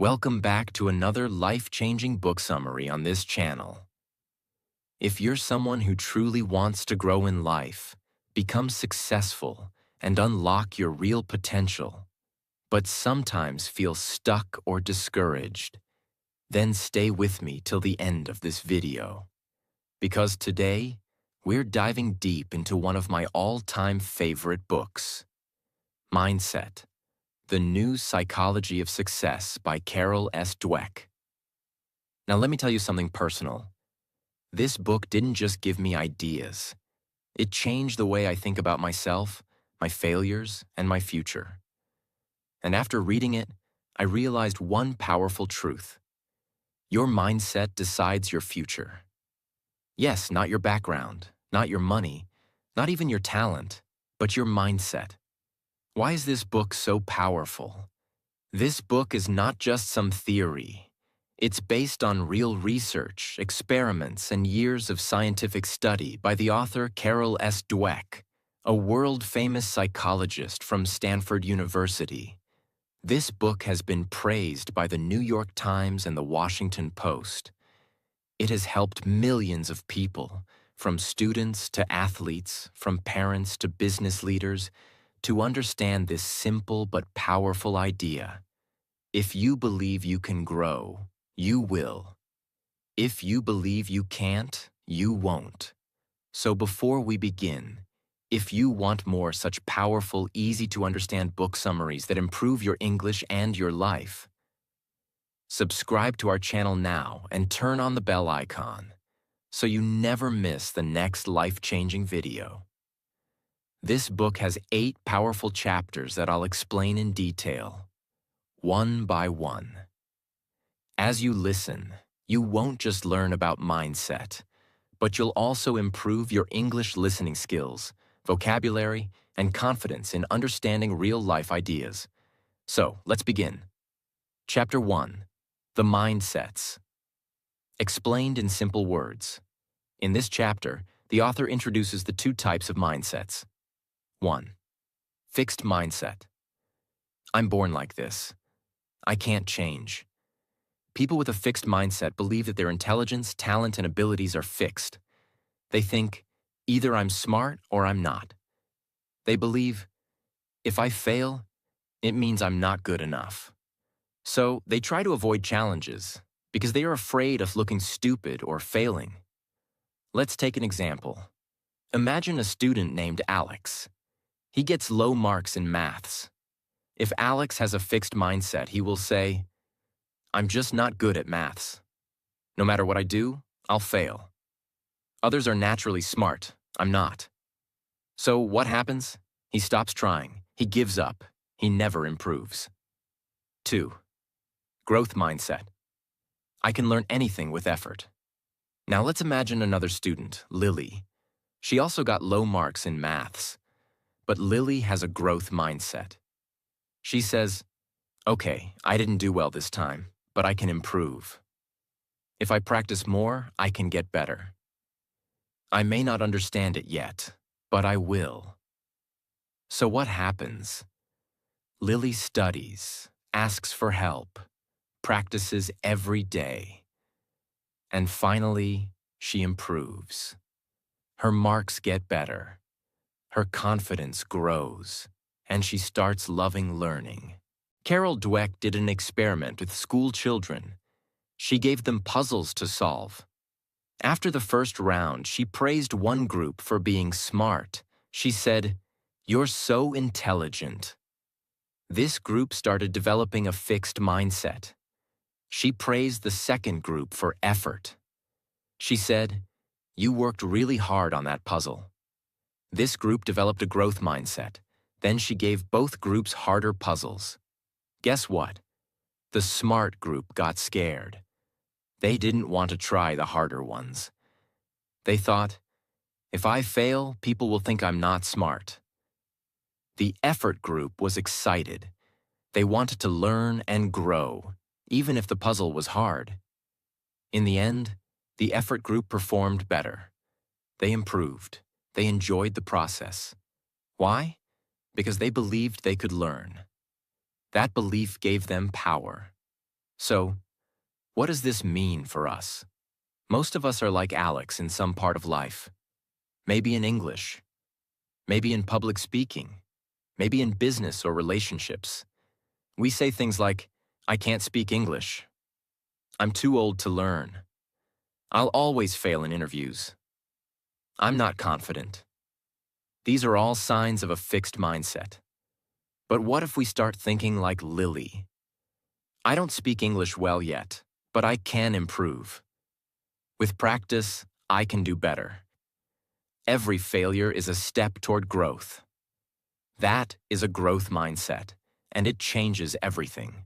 Welcome back to another life-changing book summary on this channel. If you're someone who truly wants to grow in life, become successful, and unlock your real potential, but sometimes feel stuck or discouraged, then stay with me till the end of this video. Because today, we're diving deep into one of my all-time favorite books, Mindset: The New Psychology of Success by Carol Dweck. Now let me tell you something personal. This book didn't just give me ideas. It changed the way I think about myself, my failures, and my future. And after reading it, I realized one powerful truth. Your mindset decides your future. Yes, not your background, not your money, not even your talent, but your mindset. Why is this book so powerful? This book is not just some theory. It's based on real research, experiments, and years of scientific study by the author Carol Dweck, a world-famous psychologist from Stanford University. This book has been praised by the New York Times and the Washington Post. It has helped millions of people, from students to athletes, from parents to business leaders, to understand this simple but powerful idea. If you believe you can grow, you will. If you believe you can't, you won't. So before we begin, if you want more such powerful, easy-to-understand book summaries that improve your English and your life, subscribe to our channel now and turn on the bell icon so you never miss the next life-changing video. This book has 8 powerful chapters that I'll explain in detail, one by one. As you listen, you won't just learn about mindset, but you'll also improve your English listening skills, vocabulary, and confidence in understanding real-life ideas. So, let's begin. Chapter 1. The Mindsets. Explained in simple words. In this chapter, the author introduces the 2 types of mindsets. 1. Fixed mindset. I'm born like this. I can't change. People with a fixed mindset believe that their intelligence, talent, and abilities are fixed. They think, either I'm smart or I'm not. They believe, if I fail, it means I'm not good enough. So they try to avoid challenges because they are afraid of looking stupid or failing. Let's take an example. Imagine a student named Alex. He gets low marks in maths. If Alex has a fixed mindset, he will say, I'm just not good at maths. No matter what I do, I'll fail. Others are naturally smart. I'm not. So what happens? He stops trying. He gives up. He never improves. 2. Growth mindset. I can learn anything with effort. Now let's imagine another student, Lily. She also got low marks in maths. But Lily has a growth mindset. She says, okay, I didn't do well this time, but I can improve. If I practice more, I can get better. I may not understand it yet, but I will. So what happens? Lily studies, asks for help, practices every day. And finally, she improves. Her marks get better. Her confidence grows, and she starts loving learning. Carol Dweck did an experiment with school children. She gave them puzzles to solve. After the first round, she praised one group for being smart. She said, "You're so intelligent." This group started developing a fixed mindset. She praised the second group for effort. She said, "You worked really hard on that puzzle." This group developed a growth mindset. Then she gave both groups harder puzzles. Guess what? The smart group got scared. They didn't want to try the harder ones. They thought, if I fail, people will think I'm not smart. The effort group was excited. They wanted to learn and grow, even if the puzzle was hard. In the end, the effort group performed better. They improved. They enjoyed the process. Why? Because they believed they could learn. That belief gave them power. So, what does this mean for us? Most of us are like Alex in some part of life. Maybe in English, maybe in public speaking, maybe in business or relationships. We say things like, I can't speak English. I'm too old to learn. I'll always fail in interviews. I'm not confident. These are all signs of a fixed mindset. But what if we start thinking like Lily? I don't speak English well yet, but I can improve. With practice, I can do better. Every failure is a step toward growth. That is a growth mindset, and it changes everything.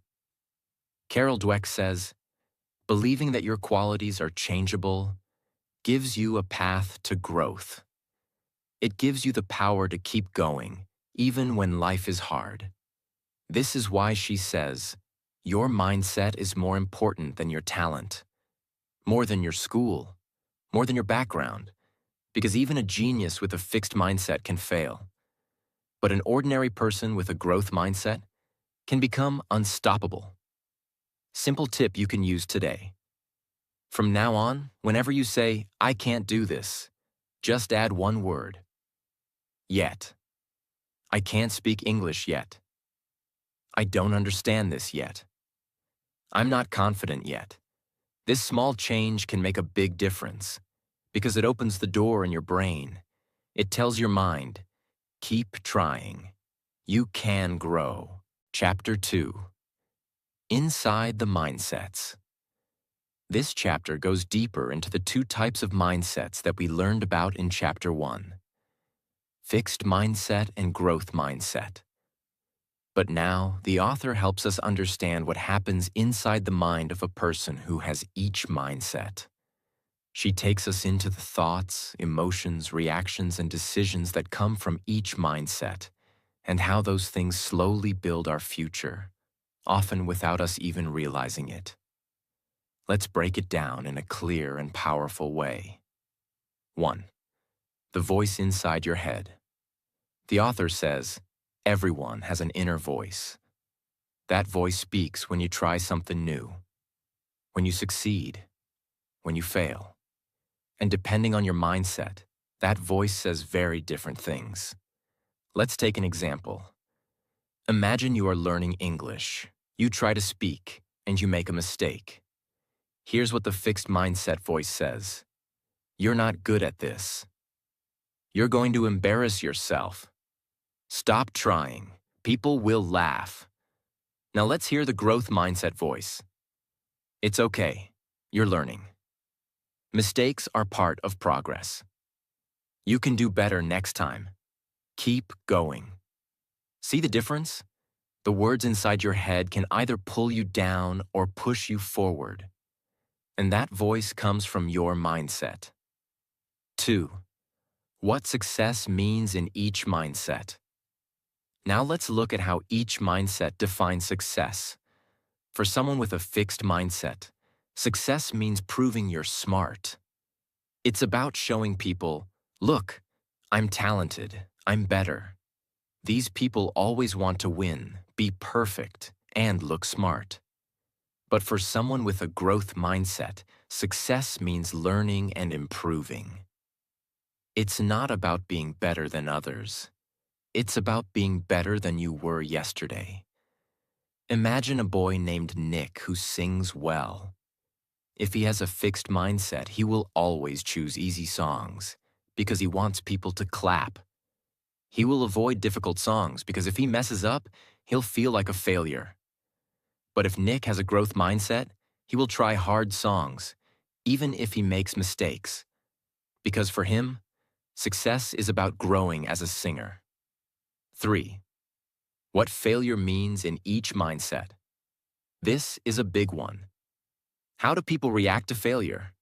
Carol Dweck says, believing that your qualities are changeable gives you a path to growth. It gives you the power to keep going, even when life is hard. This is why she says, your mindset is more important than your talent, more than your school, more than your background, because even a genius with a fixed mindset can fail. But an ordinary person with a growth mindset can become unstoppable. Simple tip you can use today. From now on, whenever you say, I can't do this, just add one word. Yet. I can't speak English yet. I don't understand this yet. I'm not confident yet. This small change can make a big difference because it opens the door in your brain. It tells your mind, keep trying. You can grow. Chapter 2. Inside the Mindsets. This chapter goes deeper into the two types of mindsets that we learned about in Chapter 1. Fixed mindset and growth mindset. But now, the author helps us understand what happens inside the mind of a person who has each mindset. She takes us into the thoughts, emotions, reactions, and decisions that come from each mindset, and how those things slowly build our future, often without us even realizing it. Let's break it down in a clear and powerful way. 1. The voice inside your head. The author says, everyone has an inner voice. That voice speaks when you try something new, when you succeed, when you fail. And depending on your mindset, that voice says very different things. Let's take an example. Imagine you are learning English. You try to speak, and you make a mistake. Here's what the fixed mindset voice says. You're not good at this. You're going to embarrass yourself. Stop trying. People will laugh. Now let's hear the growth mindset voice. It's okay. You're learning. Mistakes are part of progress. You can do better next time. Keep going. See the difference? The words inside your head can either pull you down or push you forward. And that voice comes from your mindset. 2. What success means in each mindset. Now let's look at how each mindset defines success. For someone with a fixed mindset, success means proving you're smart. It's about showing people, look, I'm talented, I'm better. These people always want to win, be perfect, and look smart. But for someone with a growth mindset, success means learning and improving. It's not about being better than others. It's about being better than you were yesterday. Imagine a boy named Nick who sings well. If he has a fixed mindset, he will always choose easy songs because he wants people to clap. He will avoid difficult songs because if he messes up, he'll feel like a failure. But if Nick has a growth mindset, he will try hard songs, even if he makes mistakes. Because for him, success is about growing as a singer. 3. What failure means in each mindset. This is a big one. How do people react to failure?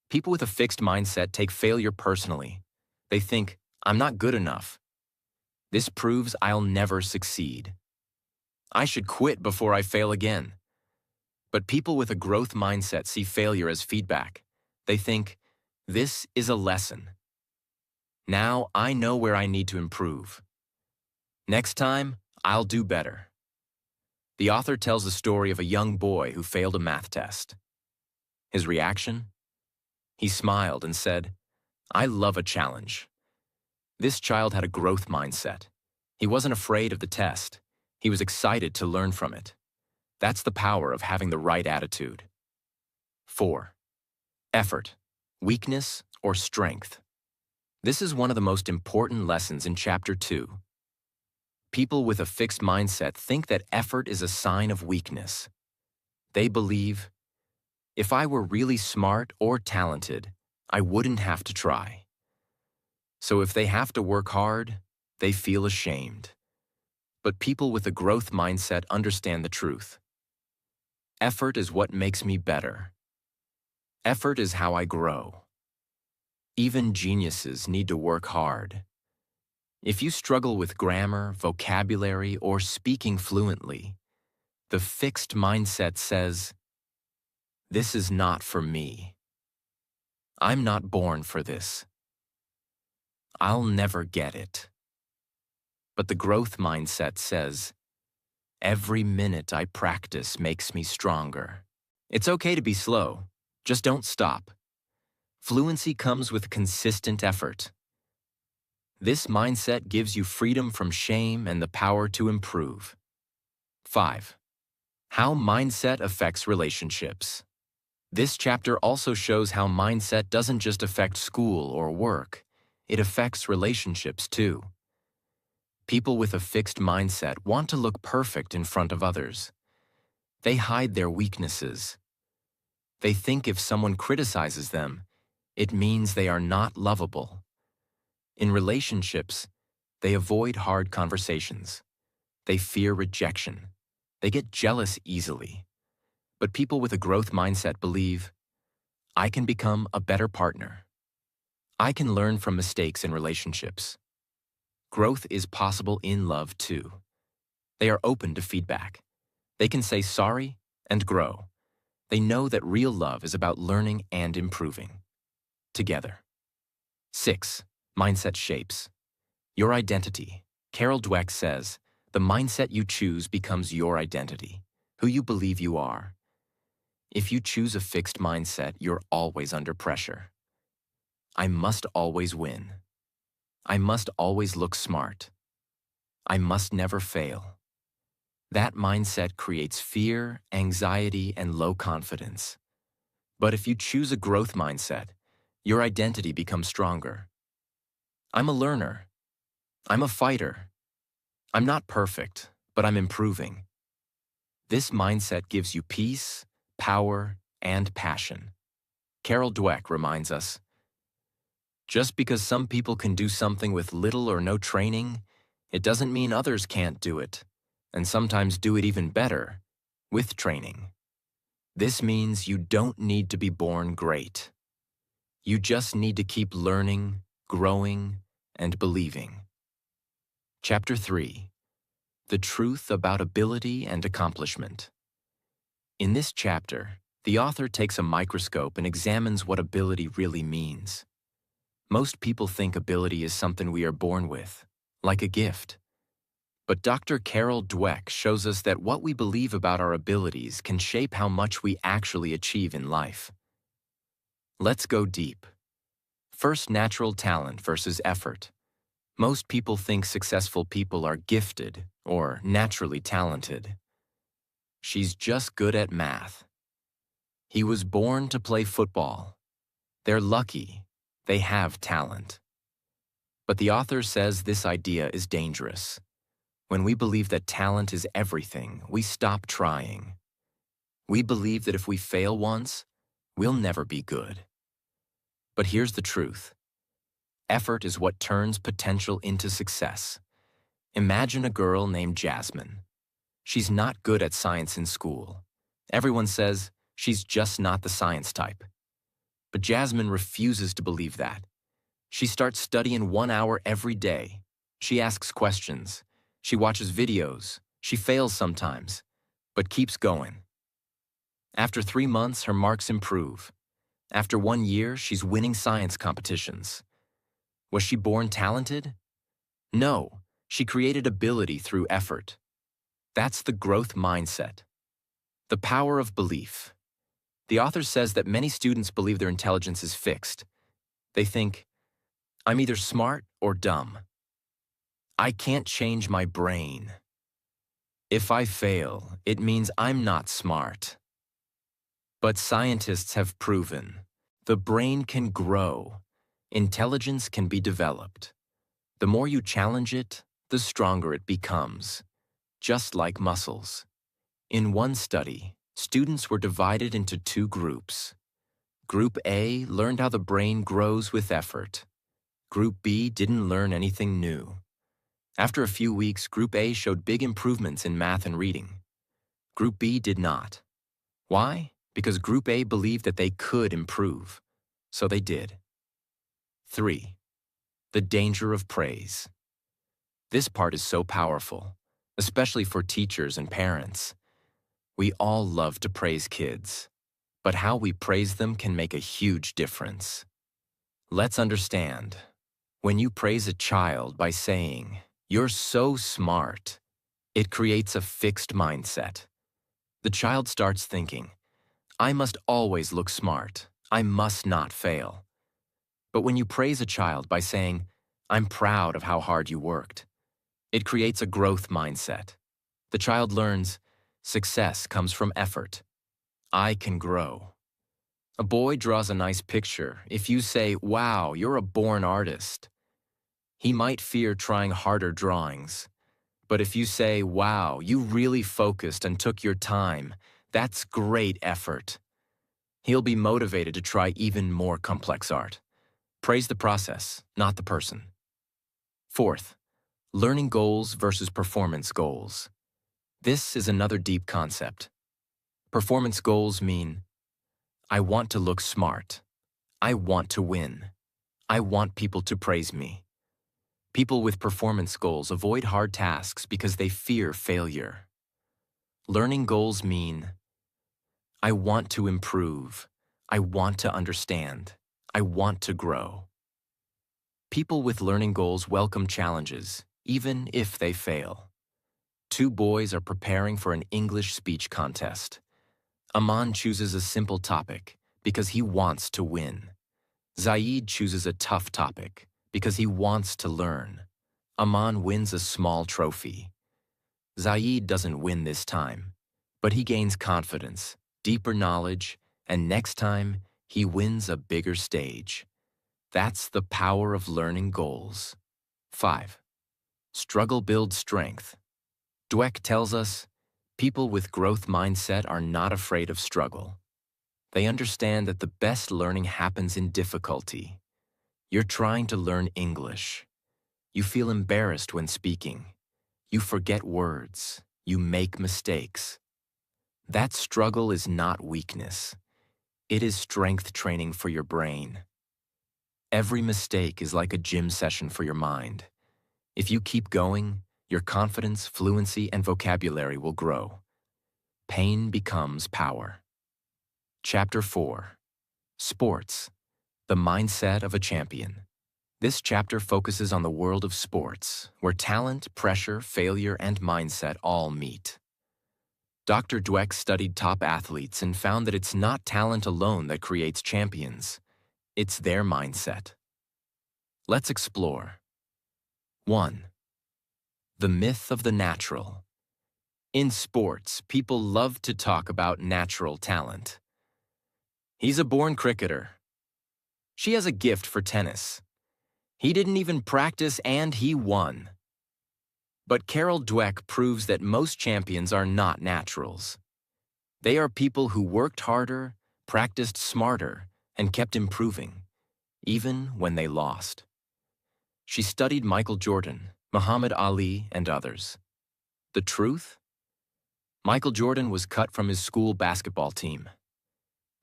People with a fixed mindset take failure personally. They think, I'm not good enough. This proves I'll never succeed. I should quit before I fail again. But people with a growth mindset see failure as feedback. They think, this is a lesson. Now I know where I need to improve. Next time, I'll do better. The author tells the story of a young boy who failed a math test. His reaction? He smiled and said, "I love a challenge." This child had a growth mindset. He wasn't afraid of the test. He was excited to learn from it. That's the power of having the right attitude. 4. Effort, weakness, or strength. This is one of the most important lessons in Chapter 2. People with a fixed mindset think that effort is a sign of weakness. They believe, if I were really smart or talented, I wouldn't have to try. So if they have to work hard, they feel ashamed. But people with a growth mindset understand the truth. Effort is what makes me better. Effort is how I grow. Even geniuses need to work hard. If you struggle with grammar, vocabulary, or speaking fluently, the fixed mindset says, "This is not for me. I'm not born for this. I'll never get it." But the growth mindset says, "Every minute I practice makes me stronger." It's okay to be slow, just don't stop. Fluency comes with consistent effort. This mindset gives you freedom from shame and the power to improve. 5. How mindset affects relationships. This chapter also shows how mindset doesn't just affect school or work, it affects relationships too. People with a fixed mindset want to look perfect in front of others. They hide their weaknesses. They think if someone criticizes them, it means they are not lovable. In relationships, they avoid hard conversations. They fear rejection. They get jealous easily. But people with a growth mindset believe, I can become a better partner. I can learn from mistakes in relationships. Growth is possible in love too. They are open to feedback. They can say sorry and grow. They know that real love is about learning and improving. Together. 6. Mindset shapes your identity. Carol Dweck says, the mindset you choose becomes your identity, who you believe you are. If you choose a fixed mindset, you're always under pressure. I must always win. I must always look smart. I must never fail. That mindset creates fear, anxiety, and low confidence. But if you choose a growth mindset, your identity becomes stronger. I'm a learner. I'm a fighter. I'm not perfect, but I'm improving. This mindset gives you peace, power, and passion. Carol Dweck reminds us, just because some people can do something with little or no training, it doesn't mean others can't do it, and sometimes do it even better, with training. This means you don't need to be born great. You just need to keep learning, growing, and believing. Chapter 3. The Truth About Ability and Accomplishment. In this chapter, the author takes a microscope and examines what ability really means. Most people think ability is something we are born with, like a gift. But Dr. Carol Dweck shows us that what we believe about our abilities can shape how much we actually achieve in life. Let's go deep. First, natural talent versus effort. Most people think successful people are gifted or naturally talented. She's just good at math. He was born to play football. They're lucky. They have talent. But the author says this idea is dangerous. When we believe that talent is everything, we stop trying. We believe that if we fail once, we'll never be good. But here's the truth. Effort is what turns potential into success. Imagine a girl named Jasmine. She's not good at science in school. Everyone says she's just not the science type. But Jasmine refuses to believe that. She starts studying 1 hour every day. She asks questions. She watches videos. She fails sometimes, but keeps going. After 3 months, her marks improve. After 1 year, she's winning science competitions. Was she born talented? No, she created ability through effort. That's the growth mindset. The power of belief. The author says that many students believe their intelligence is fixed. They think, I'm either smart or dumb. I can't change my brain. If I fail, it means I'm not smart. But scientists have proven the brain can grow. Intelligence can be developed. The more you challenge it, the stronger it becomes, just like muscles. In one study, students were divided into two groups. Group A learned how the brain grows with effort. Group B didn't learn anything new. After a few weeks, Group A showed big improvements in math and reading. Group B did not. Why? Because Group A believed that they could improve. So they did. 3. The danger of praise. This part is so powerful, especially for teachers and parents. We all love to praise kids, but how we praise them can make a huge difference. Let's understand. When you praise a child by saying, "You're so smart," it creates a fixed mindset. The child starts thinking, I must always look smart. I must not fail. But when you praise a child by saying, I'm proud of how hard you worked, it creates a growth mindset. The child learns, success comes from effort. I can grow. A boy draws a nice picture. If you say, wow, you're a born artist, he might fear trying harder drawings. But if you say, wow, you really focused and took your time, that's great effort, he'll be motivated to try even more complex art. Praise the process, not the person. 4th, learning goals versus performance goals. This is another deep concept. Performance goals mean, I want to look smart. I want to win. I want people to praise me. People with performance goals avoid hard tasks because they fear failure. Learning goals mean, I want to improve. I want to understand. I want to grow. People with learning goals welcome challenges, even if they fail. 2 boys are preparing for an English speech contest. Aman chooses a simple topic because he wants to win. Zaid chooses a tough topic because he wants to learn. Aman wins a small trophy. Zaid doesn't win this time, but he gains confidence, deeper knowledge, and next time, he wins a bigger stage. That's the power of learning goals. 5. Struggle builds strength. Dweck tells us, people with growth mindset are not afraid of struggle. They understand that the best learning happens in difficulty. You're trying to learn English. You feel embarrassed when speaking. You forget words. You make mistakes. That struggle is not weakness. It is strength training for your brain. Every mistake is like a gym session for your mind. If you keep going, your confidence, fluency, and vocabulary will grow. Pain becomes power. Chapter 4. Sports. The mindset of a champion. This chapter focuses on the world of sports, where talent, pressure, failure, and mindset all meet. Dr. Dweck studied top athletes and found that it's not talent alone that creates champions. It's their mindset. Let's explore. 1. The myth of the natural. In sports, people love to talk about natural talent. He's a born cricketer. She has a gift for tennis. He didn't even practice and he won. But Carol Dweck proves that most champions are not naturals. They are people who worked harder, practiced smarter, and kept improving, even when they lost. She studied Michael Jordan, Muhammad Ali, and others. The truth? Michael Jordan was cut from his school basketball team.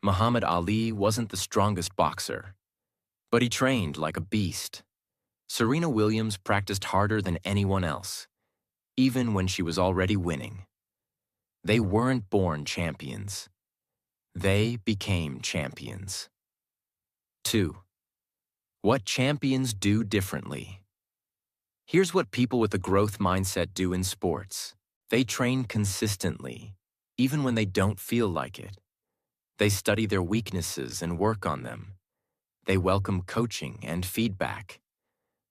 Muhammad Ali wasn't the strongest boxer, but he trained like a beast. Serena Williams practiced harder than anyone else, even when she was already winning. They weren't born champions. They became champions. 2. What champions do differently. Here's what people with a growth mindset do in sports. They train consistently, even when they don't feel like it. They study their weaknesses and work on them. They welcome coaching and feedback.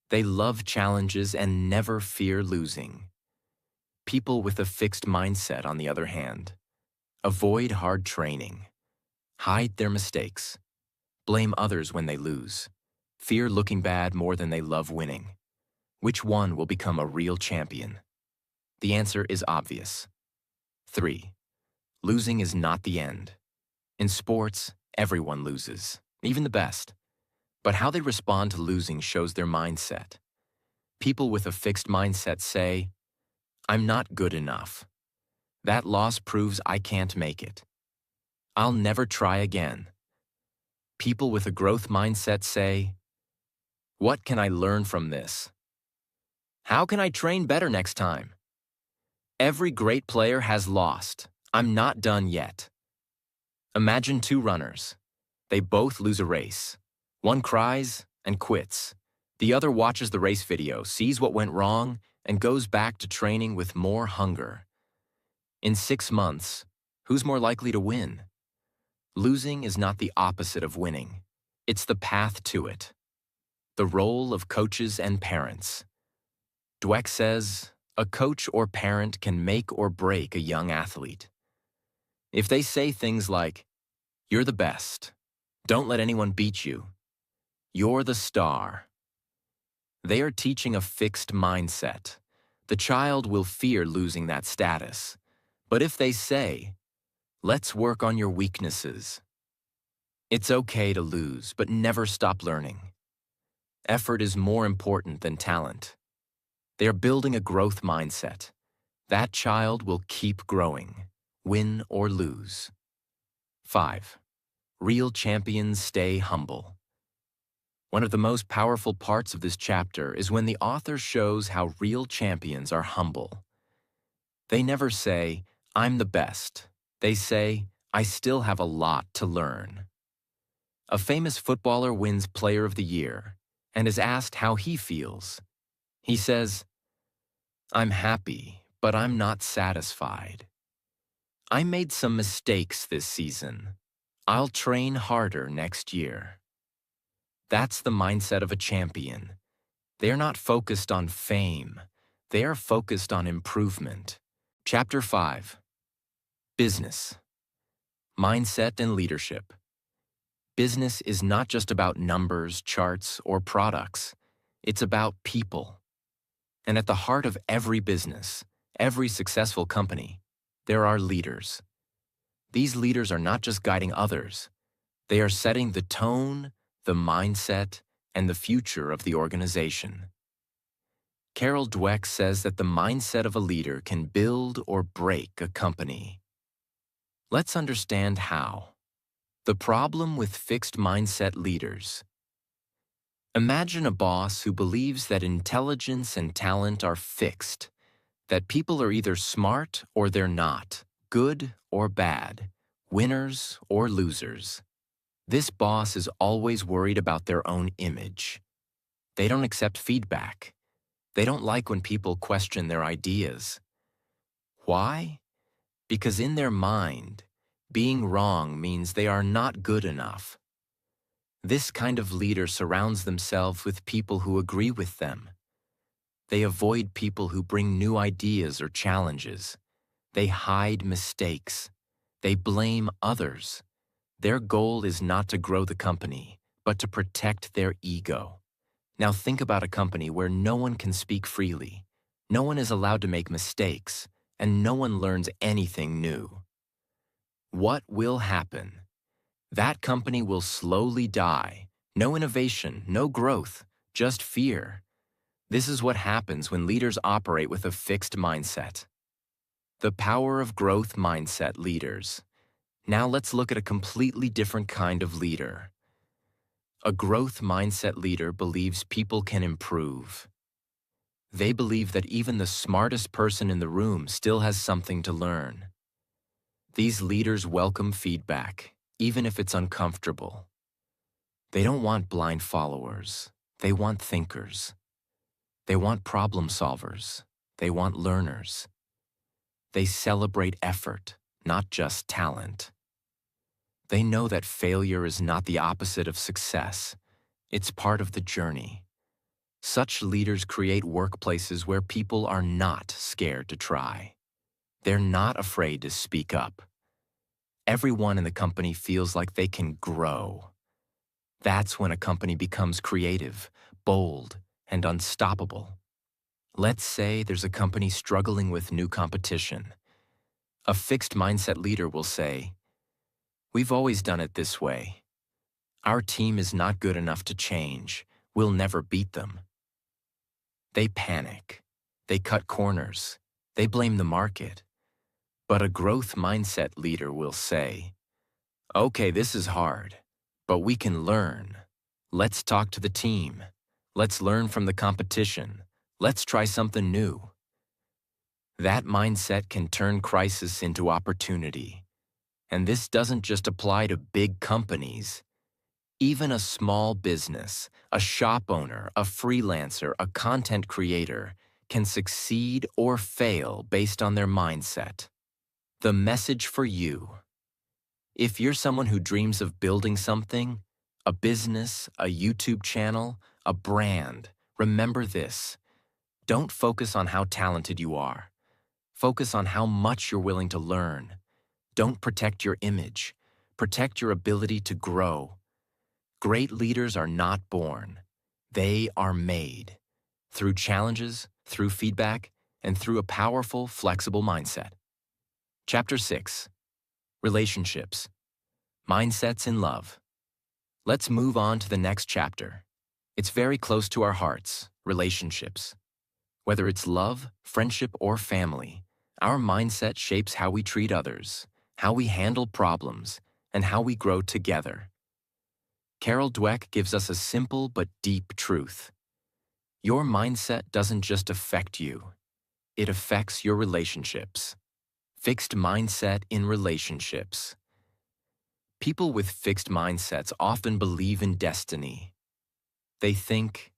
They love challenges and never fear losing. People with a fixed mindset, on the other hand, avoid hard training, hide their mistakes, blame others when they lose, fear looking bad more than they love winning. Which one will become a real champion? The answer is obvious. 3. Losing is not the end. In sports, everyone loses, even the best. But how they respond to losing shows their mindset. People with a fixed mindset say, "I'm not good enough. That loss proves I can't make it. I'll never try again." People with a growth mindset say, "What can I learn from this? How can I train better next time? Every great player has lost. I'm not done yet." Imagine two runners. They both lose a race. One cries and quits. The other watches the race video, sees what went wrong, and goes back to training with more hunger. In 6 months, who's more likely to win? Losing is not the opposite of winning. It's the path to it. The role of coaches and parents. Dweck says, a coach or parent can make or break a young athlete. If they say things like, "You're the best. Don't let anyone beat you. You're the star," they are teaching a fixed mindset. The child will fear losing that status. But if they say, "Let's work on your weaknesses," it's okay to lose, but never stop learning. Effort is more important than talent. They are building a growth mindset. That child will keep growing, win or lose. 5. Real champions stay humble. One of the most powerful parts of this chapter is when the author shows how real champions are humble. They never say, "I'm the best." They say, "I still have a lot to learn." A famous footballer wins Player of the Year and is asked how he feels. He says, "I'm happy, but I'm not satisfied. I made some mistakes this season. I'll train harder next year." That's the mindset of a champion. They are not focused on fame. They are focused on improvement. Chapter 5. Business. Mindset and leadership. Business is not just about numbers, charts, or products. It's about people. And at the heart of every business, every successful company, there are leaders. These leaders are not just guiding others. They are setting the tone, the mindset, and the future of the organization. Carol Dweck says that the mindset of a leader can build or break a company. Let's understand how. The problem with fixed mindset leaders. Imagine a boss who believes that intelligence and talent are fixed, that people are either smart or they're not, good or bad, winners or losers. This boss is always worried about their own image. They don't accept feedback. They don't like when people question their ideas. Why? Because in their mind, being wrong means they are not good enough. This kind of leader surrounds themselves with people who agree with them. They avoid people who bring new ideas or challenges. They hide mistakes. They blame others. Their goal is not to grow the company, but to protect their ego. Now think about a company where no one can speak freely, no one is allowed to make mistakes, and no one learns anything new. What will happen? That company will slowly die. No innovation, no growth, just fear. This is what happens when leaders operate with a fixed mindset. The power of growth mindset leaders. Now let's look at a completely different kind of leader. A growth mindset leader believes people can improve. They believe that even the smartest person in the room still has something to learn. These leaders welcome feedback, even if it's uncomfortable. They don't want blind followers. They want thinkers. They want problem solvers. They want learners. They celebrate effort, not just talent. They know that failure is not the opposite of success. It's part of the journey. Such leaders create workplaces where people are not scared to try. They're not afraid to speak up. Everyone in the company feels like they can grow. That's when a company becomes creative, bold, and unstoppable. Let's say there's a company struggling with new competition. A fixed mindset leader will say, "We've always done it this way. Our team is not good enough to change. We'll never beat them." They panic. They cut corners. They blame the market. But a growth mindset leader will say, "Okay, this is hard, but we can learn. Let's talk to the team. Let's learn from the competition. Let's try something new." That mindset can turn crisis into opportunity. And this doesn't just apply to big companies. Even a small business, a shop owner, a freelancer, a content creator can succeed or fail based on their mindset. The message for you: if you're someone who dreams of building something, a business, a YouTube channel, a brand, remember this. Don't focus on how talented you are. Focus on how much you're willing to learn. Don't protect your image. Protect your ability to grow. Great leaders are not born. They are made. Through challenges, through feedback, and through a powerful, flexible mindset. Chapter 6. Relationships. Mindsets in love. Let's move on to the next chapter. It's very close to our hearts, relationships. Whether it's love, friendship, or family, our mindset shapes how we treat others, how we handle problems, and how we grow together. Carol Dweck gives us a simple but deep truth. Your mindset doesn't just affect you, it affects your relationships. Fixed mindset in relationships. People with fixed mindsets often believe in destiny. They think,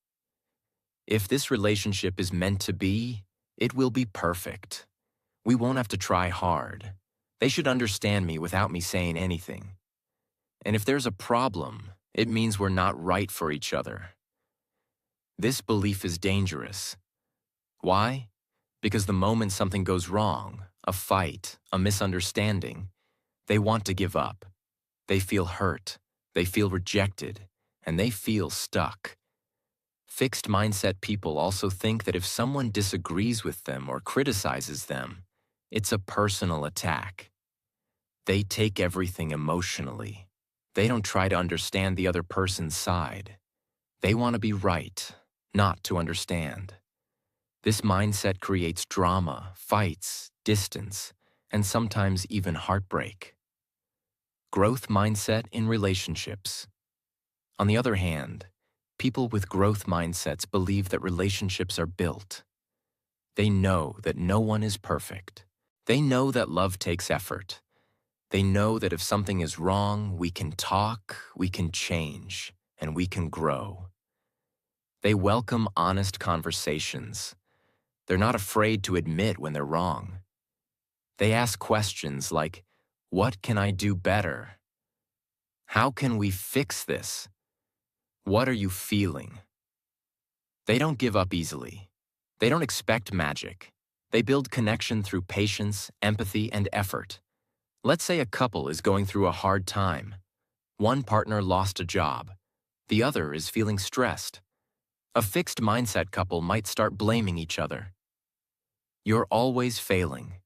if this relationship is meant to be, it will be perfect. We won't have to try hard. They should understand me without me saying anything. And if there's a problem, it means we're not right for each other. This belief is dangerous. Why? Because the moment something goes wrong, a fight, a misunderstanding, they want to give up. They feel hurt, they feel rejected, and they feel stuck. Fixed mindset people also think that if someone disagrees with them or criticizes them, it's a personal attack. They take everything emotionally. They don't try to understand the other person's side. They want to be right, not to understand. This mindset creates drama, fights, distance, and sometimes even heartbreak. Growth mindset in relationships. On the other hand, people with growth mindsets believe that relationships are built. They know that no one is perfect. They know that love takes effort. They know that if something is wrong, we can talk, we can change, and we can grow. They welcome honest conversations. They're not afraid to admit when they're wrong. They ask questions like, "What can I do better? How can we fix this? What are you feeling?" They don't give up easily. They don't expect magic. They build connection through patience, empathy, and effort. Let's say a couple is going through a hard time. One partner lost a job. The other is feeling stressed. A fixed mindset couple might start blaming each other. "You're always failing.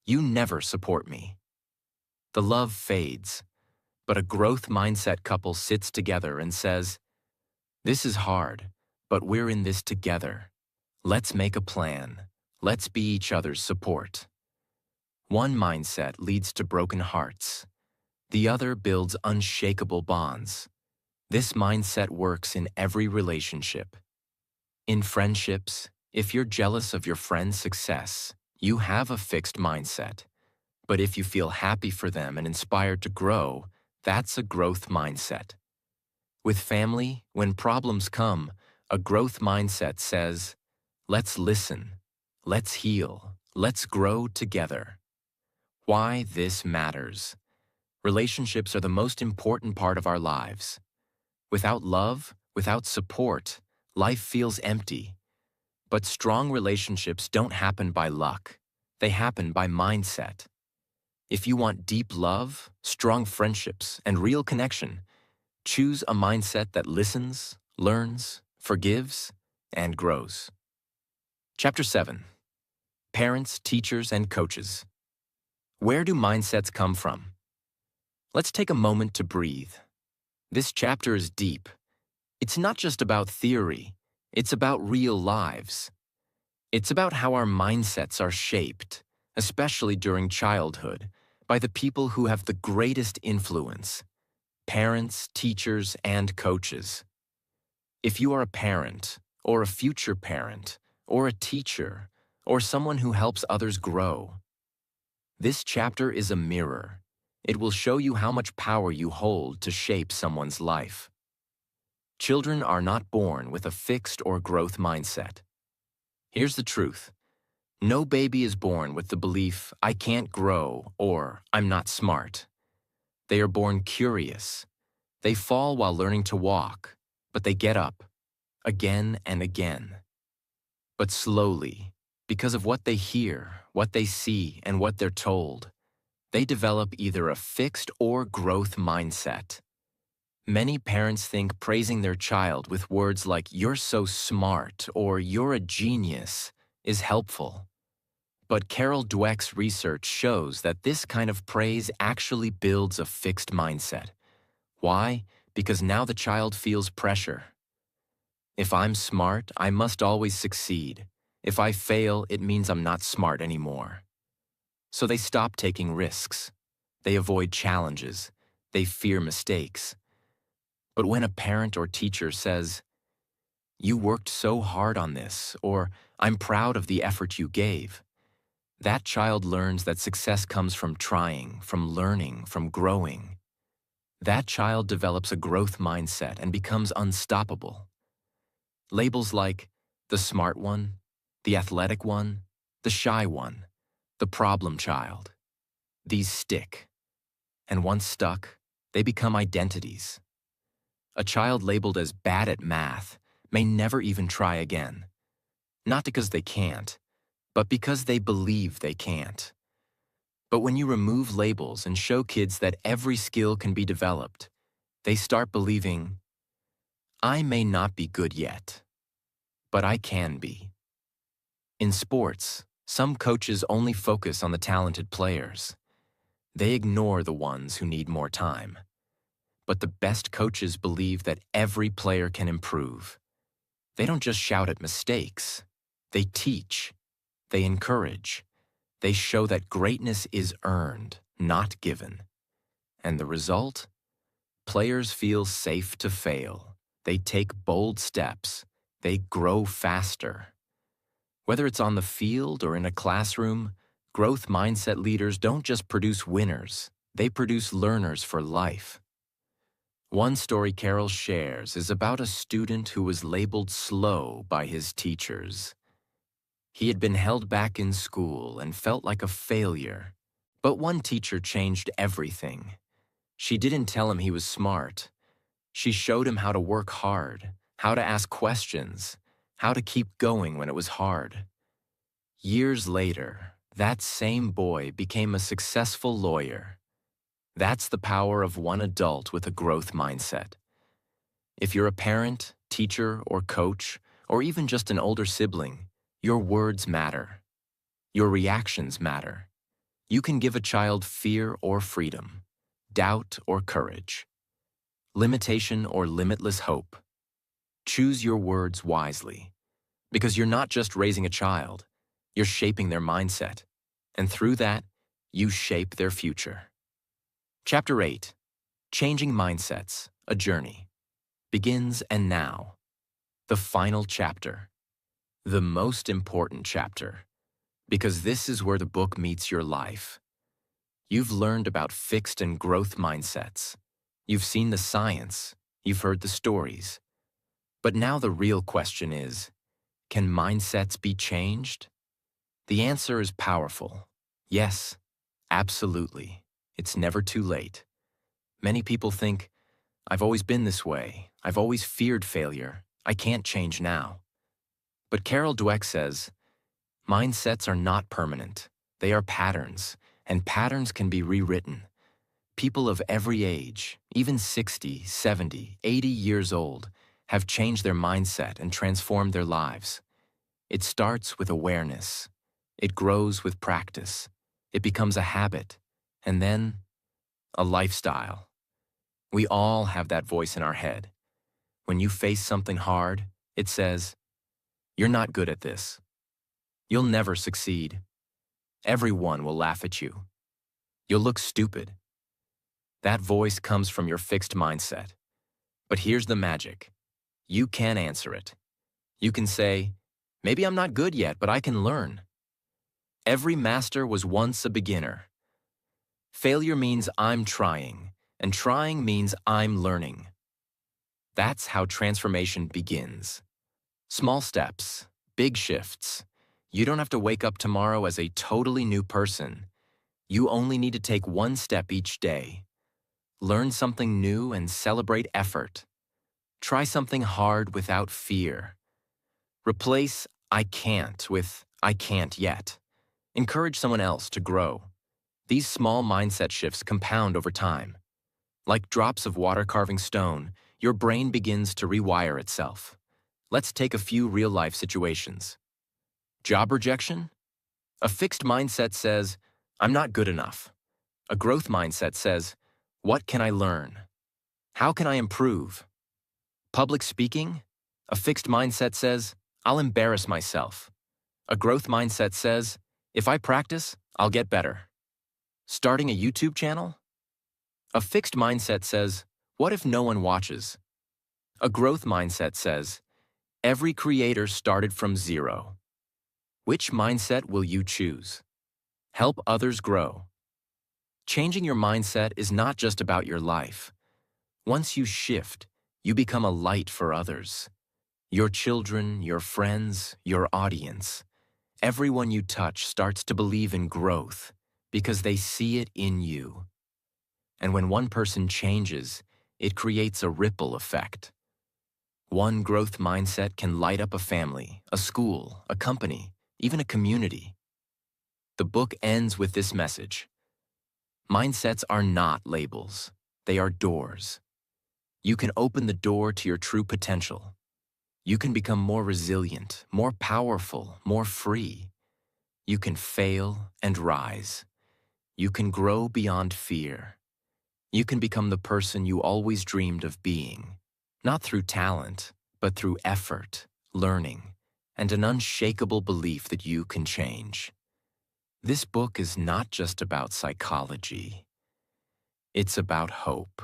You never support me." The love fades, but a growth mindset couple sits together and says, "This is hard, but we're in this together. Let's make a plan. Let's be each other's support." One mindset leads to broken hearts. The other builds unshakable bonds. This mindset works in every relationship. In friendships, if you're jealous of your friend's success, you have a fixed mindset. But if you feel happy for them and inspired to grow, that's a growth mindset. With family, when problems come, a growth mindset says, "Let's listen, let's heal, Let's grow together. Why this matters. Relationships are the most important part of our lives. Without love, without support, life feels empty. But strong relationships don't happen by luck. They happen by mindset. If you want deep love, strong friendships, and real connection, choose a mindset that listens, learns, forgives, and grows. Chapter 7. Parents, Teachers, and Coaches. Where do mindsets come from? Let's take a moment to breathe. This chapter is deep. It's not just about theory, it's about real lives. It's about how our mindsets are shaped, especially during childhood, by the people who have the greatest influence: parents, teachers, and coaches. If you are a parent, or a future parent, or a teacher, or someone who helps others grow, this chapter is a mirror. It will show you how much power you hold to shape someone's life. Children are not born with a fixed or growth mindset. Here's the truth. No baby is born with the belief, I can't grow, or I'm not smart. They are born curious. They fall while learning to walk, but they get up, again and again. But slowly, because of what they hear, what they see, and what they're told, they develop either a fixed or growth mindset. Many parents think praising their child with words like, you're so smart, or you're a genius, is helpful. But Carol Dweck's research shows that this kind of praise actually builds a fixed mindset. Why? Because now the child feels pressure. If I'm smart, I must always succeed. If I fail, it means I'm not smart anymore. So they stop taking risks. They avoid challenges. They fear mistakes. But when a parent or teacher says, you worked so hard on this, or I'm proud of the effort you gave, that child learns that success comes from trying, from learning, from growing. That child develops a growth mindset and becomes unstoppable. Labels like the smart one, the athletic one, the shy one, the problem child. These stick. And once stuck, they become identities. A child labeled as bad at math may never even try again. Not because they can't, but because they believe they can't. But when you remove labels and show kids that every skill can be developed, they start believing, I may not be good yet, but I can be. In sports, some coaches only focus on the talented players. They ignore the ones who need more time. But the best coaches believe that every player can improve. They don't just shout at mistakes. They teach. They encourage. They show that greatness is earned, not given. And the result? Players feel safe to fail. They take bold steps. They grow faster. Whether it's on the field or in a classroom, growth mindset leaders don't just produce winners. They produce learners for life. One story Carol shares is about a student who was labeled slow by his teachers. He had been held back in school and felt like a failure. But one teacher changed everything. She didn't tell him he was smart. She showed him how to work hard, how to ask questions, how to keep going when it was hard. Years later, that same boy became a successful lawyer. That's the power of one adult with a growth mindset. If you're a parent, teacher, or coach, or even just an older sibling, your words matter. Your reactions matter. You can give a child fear or freedom, doubt or courage, limitation or limitless hope. Choose your words wisely, because you're not just raising a child, you're shaping their mindset, and through that, you shape their future. Chapter 8, Changing Mindsets, A Journey, begins and now. The final chapter. The most important chapter, because this is where the book meets your life. You've learned about fixed and growth mindsets. You've seen the science. You've heard the stories. But now the real question is, can mindsets be changed? The answer is powerful. Yes, absolutely. It's never too late. Many people think, I've always been this way. I've always feared failure. I can't change now. But Carol Dweck says, mindsets are not permanent. They are patterns, and patterns can be rewritten. People of every age, even 60, 70, 80 years old, have changed their mindset and transformed their lives. It starts with awareness. It grows with practice. It becomes a habit, and then a lifestyle. We all have that voice in our head. When you face something hard, it says, "You're not good at this. You'll never succeed. Everyone will laugh at you. You'll look stupid." That voice comes from your fixed mindset. But here's the magic. You can answer it. You can say, maybe I'm not good yet, but I can learn. Every master was once a beginner. Failure means I'm trying, and trying means I'm learning. That's how transformation begins. Small steps, big shifts. You don't have to wake up tomorrow as a totally new person. You only need to take one step each day. Learn something new and celebrate effort. Try something hard without fear. Replace "I can't" with "I can't yet." Encourage someone else to grow. These small mindset shifts compound over time. Like drops of water carving stone, your brain begins to rewire itself. Let's take a few real-life situations. Job rejection? A fixed mindset says, I'm not good enough. A growth mindset says, what can I learn? How can I improve? Public speaking? A fixed mindset says, I'll embarrass myself. A growth mindset says, if I practice, I'll get better. Starting a YouTube channel? A fixed mindset says, what if no one watches? A growth mindset says, every creator started from zero. Which mindset will you choose? Help others grow. Changing your mindset is not just about your life. Once you shift, you become a light for others. Your children, your friends, your audience. Everyone you touch starts to believe in growth because they see it in you. And when one person changes, it creates a ripple effect. One growth mindset can light up a family, a school, a company, even a community. The book ends with this message. Mindsets are not labels. They are doors. You can open the door to your true potential. You can become more resilient, more powerful, more free. You can fail and rise. You can grow beyond fear. You can become the person you always dreamed of being, not through talent, but through effort, learning, and an unshakable belief that you can change. This book is not just about psychology. It's about hope.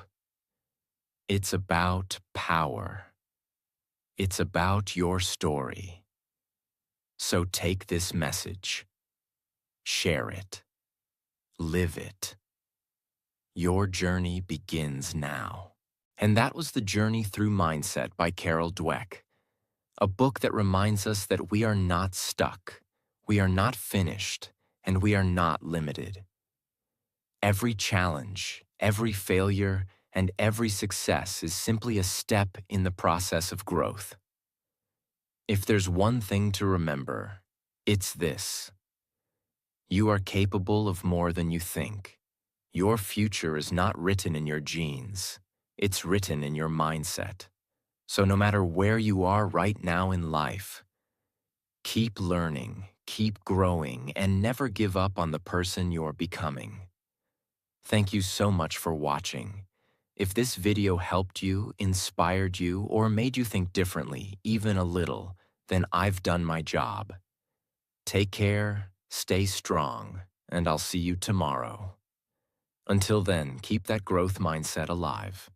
It's about power. It's about your story. So take this message. Share it. Live it. Your journey begins now. And that was The Journey Through Mindset by Carol Dweck, a book that reminds us that we are not stuck, we are not finished, and we are not limited. Every challenge, every failure, and every success is simply a step in the process of growth. If there's one thing to remember, it's this. You are capable of more than you think. Your future is not written in your genes. It's written in your mindset. So no matter where you are right now in life, keep learning, keep growing, and never give up on the person you're becoming. Thank you so much for watching. If this video helped you, inspired you, or made you think differently, even a little, then I've done my job. Take care, stay strong, and I'll see you tomorrow. Until then, keep that growth mindset alive.